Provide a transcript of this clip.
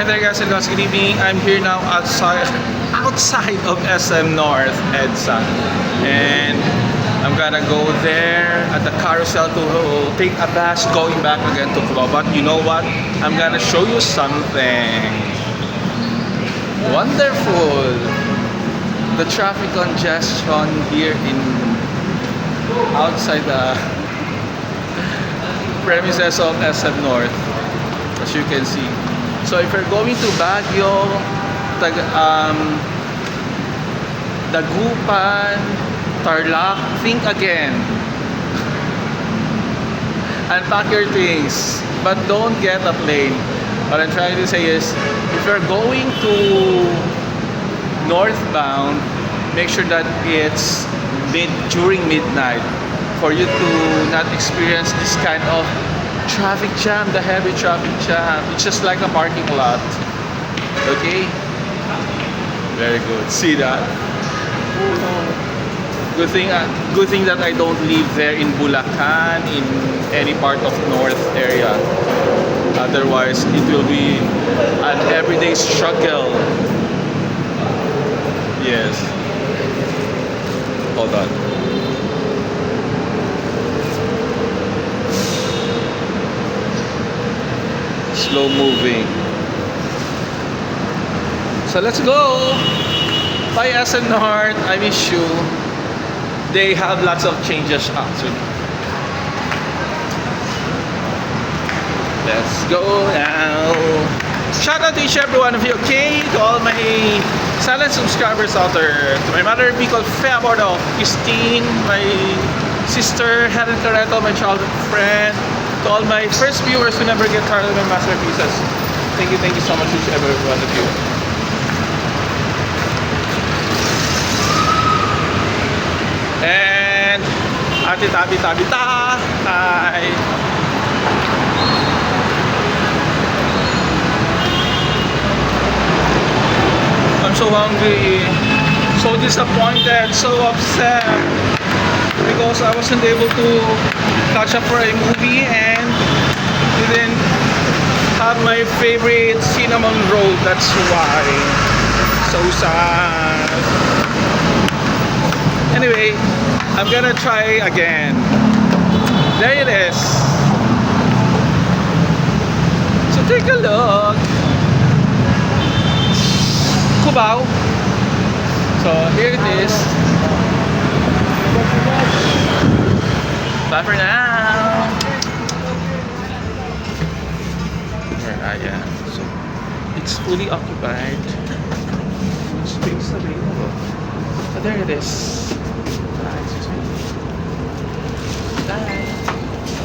Hi there guys, and good evening. I'm here now outside of SM North, EDSA. And I'm gonna go there at the carousel to take a bus going back again to Cubao. But you know what? I'm gonna show you something wonderful. The traffic congestion here in outside the premises of SM North, as you can see. So if you're going to Baguio, Dagupan, Tarlac, think again. Unpack your things, but don't get a plane. What I'm trying to say is, if you're going to northbound, make sure that it's during midnight for you to not experience this kind of traffic jam, the heavy traffic jam. It's just like a parking lot. Okay? Very good. See that? Good thing that I don't live there in Bulacan, in any part of north area. Otherwise, it will be an everyday struggle. Yes. Hold on. Slow moving. So let's go. Bye SM North. I miss you. They have lots of changes actually. Let's go now. Shout out to each every one of you, okay? To all my silent subscribers out there. To my mother, Bicol Fabordo, Christine, my sister, Helen Careto, my childhood friend. To all my first viewers who never get tired of my masterpieces. Thank you so much to each every one of you. And Ate Tabi Ta. Hi. I'm so hungry, so disappointed, so upset because I wasn't able to catch up for a movie and didn't have my favorite cinnamon roll. That's why. So sad. Anyway, I'm gonna try again. There it is. So take a look. Cubao. So here it is. Bye for now. Where I am. So it's fully occupied. Space available. But there it is.